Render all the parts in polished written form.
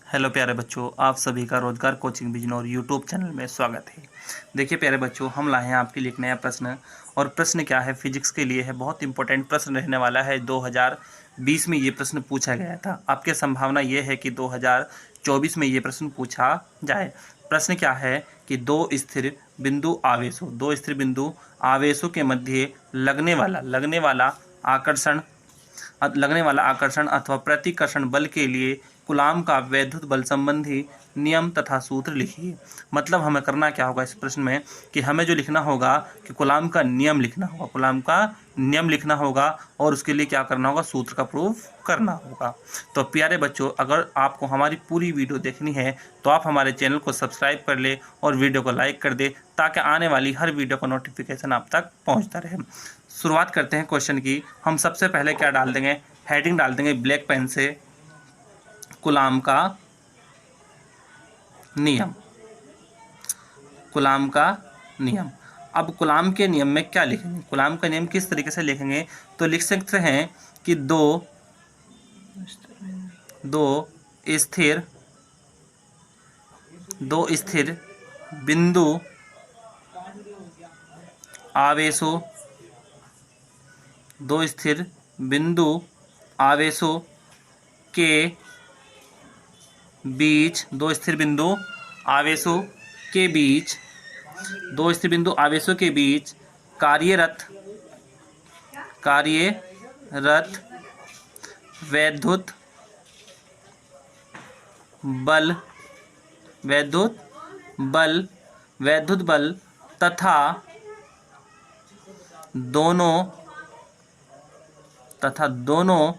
Hello प्यारे बच्चों, आप सभी का रोजगार कोचिंग बिजनौर यूट्यूब चैनल में स्वागत है। देखिए प्यारे बच्चों, हम लाए हैं आपके लिए एक नया प्रश्न। और प्रश्न क्या है, फिजिक्स के लिए है, बहुत इंपॉर्टेंट प्रश्न रहने वाला है। 2020 में ये प्रश्न पूछा गया था। आपकी संभावना ये है कि 2024 में ये प्रश्न पूछा जाए। प्रश्न क्या है कि दो स्थिर बिंदु आवेशों के मध्य लगने वाला आकर्षण अथवा प्रतिकर्षण बल के लिए कूलाम का वैद्युत बल संबंधी नियम तथा सूत्र लिखिए। मतलब हमें करना क्या होगा इस प्रश्न में कि हमें जो लिखना होगा कि कूलाम का नियम लिखना होगा और उसके लिए क्या करना होगा, सूत्र का प्रूफ करना होगा। तो प्यारे बच्चों, अगर आपको हमारी पूरी वीडियो देखनी है तो आप हमारे चैनल को सब्सक्राइब कर ले और वीडियो को लाइक कर दे, ताकि आने वाली हर वीडियो का नोटिफिकेशन आप तक पहुंचता रहे। शुरुआत करते हैं क्वेश्चन की। हम सबसे पहले क्या डाल देंगे, हेडिंग डाल देंगे ब्लैक पेन से, कूलाम का नियम। कूलाम का नियम। अब कूलाम के नियम में क्या लिखेंगे, कूलाम का नियम किस तरीके से लिखेंगे, तो लिख सकते हैं कि दो स्थिर बिंदु आवेशों के बीच कार्यरत वैद्युत बल तथा दोनों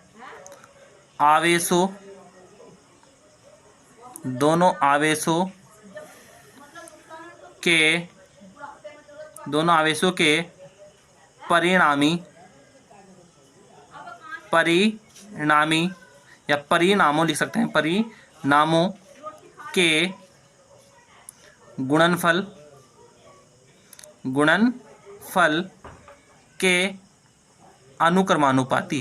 आवेशों के परिणामी या परिणामों लिख सकते हैं, परिणामों के गुणनफल के अनुक्रमानुपाती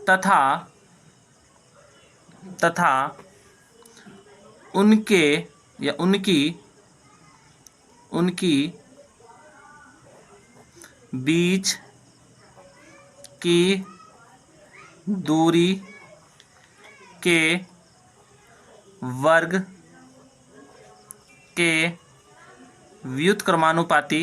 तथा उनकी बीच की दूरी के वर्ग के व्युत्क्रमानुपाती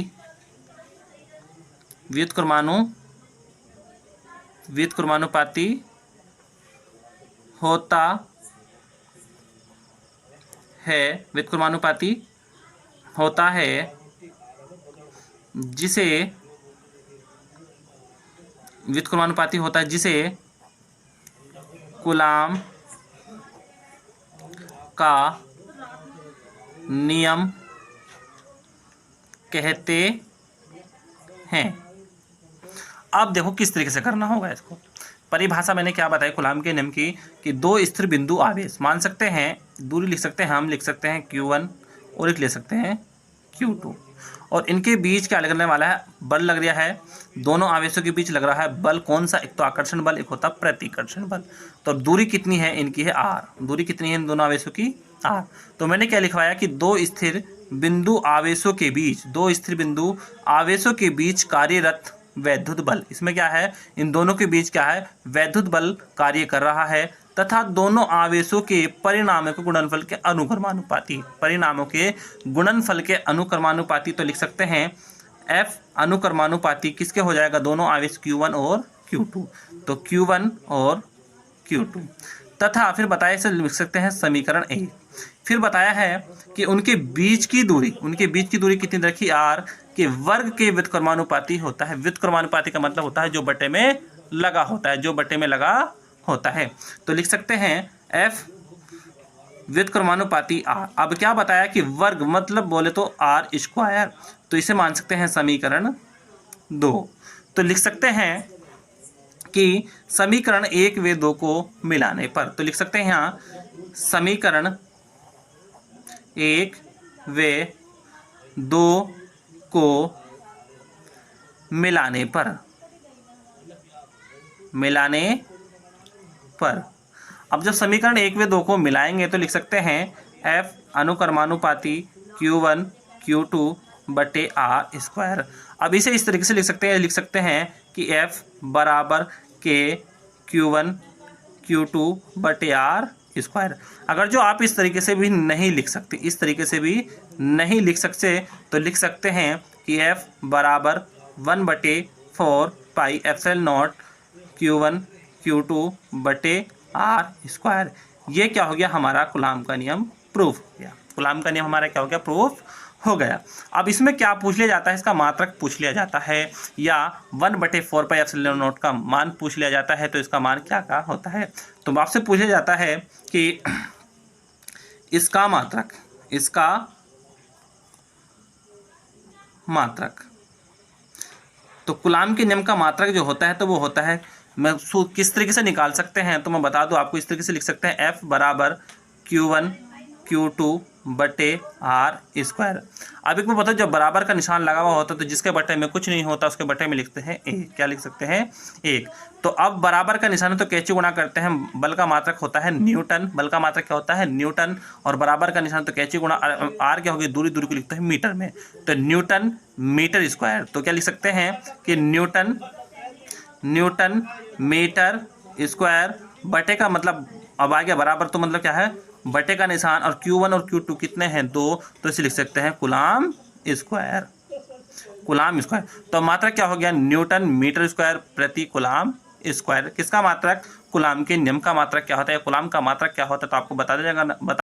होता है जिसे कूलाम का नियम कहते हैं। अब देखो किस तरीके से करना होगा इसको। परिभाषा मैंने क्या बताई कूलाम के नियम की, कि दो स्थिर बिंदु आवेश, मान सकते हैं दूरी लिख सकते हैं, हम लिख सकते हैं Q1 और एक ले सकते हैं Q2, और इनके बीच क्या लगने वाला है, बल लग रहा है। दोनों आवेशों के बीच लग रहा है बल, कौन सा, एक तो आकर्षण बल, एक होता प्रतिकर्षण बल। तो दूरी कितनी है इनकी, है R। दूरी कितनी है इन दोनों आवेशों की, R। तो मैंने क्या लिखवाया कि दो स्थिर बिंदु आवेशों के बीच कार्यरत वैद्युत बल, इसमें क्या है, इन दोनों के बीच क्या है, वैद्युत बल कार्य कर रहा है, तथा दोनों आवेशों के परिणामों के गुणनफल के अनुक्रमानुपाती। तो लिख सकते हैं F अनुक्रमानुपाती किसके हो जाएगा, दोनों आवेश Q1 और Q2, तो Q1 और Q2। तथा फिर बताया, इसे लिख सकते हैं समीकरण 1। फिर बताया है कि उनके बीच की दूरी कितनी रखी, R के वर्ग के व्युत्क्रमानुपाती होता है। व्युत्क्रमानुपाती का मतलब होता है जो बटे में लगा होता है, तो लिख सकते हैं F व्युत्क्रमानुपाती R। अब क्या बताया कि वर्ग मतलब बोले तो R², तो इसे मान सकते हैं समीकरण 2। तो लिख सकते हैं कि समीकरण 1 व 2 को मिलाने पर, तो लिख सकते हैं यहाँ समीकरण 1 व 2 को मिलाने पर मिलाने पर। अब जब समीकरण 1 व 2 को मिलाएंगे तो लिख सकते हैं F अनुक्रमानुपाती Q1 Q2 बटे R स्क्वायर। अब इसे इस तरीके से लिख सकते हैं कि F बराबर K Q1 Q2 बटे R स्क्वायर। अगर जो आप इस तरीके से भी नहीं लिख सकते, इस तरीके से भी नहीं लिख सकते, तो लिख सकते हैं कि F बराबर 1/4 pi epsilon not Q1 Q2 बटे R स्क्वायर। ये क्या हो गया, हमारा कूलाम का नियम प्रूफ हो गया। कूलाम का नियम हमारा क्या हो गया, प्रूफ हो गया। अब इसमें क्या पूछ लिया जाता है, इसका मात्रक पूछ लिया जाता है, या 1/4 पाई एप्सिलॉन नॉट का मान पूछ लिया जाता है, तो इसका मान क्या का होता है। तो आपसे पूछा जाता है कि इसका मात्रक, तो कूलाम के नियम का मात्रक जो होता है तो वो होता है, मैं किस तरीके से निकाल सकते हैं तो मैं बता दूं आपको। इस तरीके से लिख सकते हैं F बराबर Q1 Q2 बटे R स्क्वायर। अब एक मैं बताऊँ, जब बराबर का निशान लगा हुआ होता है तो जिसके बटे में कुछ नहीं होता उसके बटे में लिखते हैं 1। क्या लिख सकते हैं, 1। तो अब बराबर का निशान है तो कैसे गुणा करते हैं, बल का मात्रक होता है न्यूटन, बल का मात्रक क्या होता है, न्यूटन, और बराबर का निशान तो कैसे गुणा R क्या होगी, दूरी को लिखते हैं मीटर में, तो न्यूटन मीटर स्क्वायर। तो क्या लिख सकते हैं कि न्यूटन मीटर स्क्वायर बटे का मतलब अब आ गया बराबर, तो मतलब क्या है, बटे का निशान, और Q1 और Q2 कितने हैं, 2, तो इसे लिख सकते हैं कूलाम स्क्वायर। तो मात्रक क्या हो गया, न्यूटन मीटर स्क्वायर प्रति कूलाम स्क्वायर। किसका मात्रक, कूलाम के नियम का मात्रक क्या होता है, कूलाम का मात्रक क्या होता है, तो आपको बता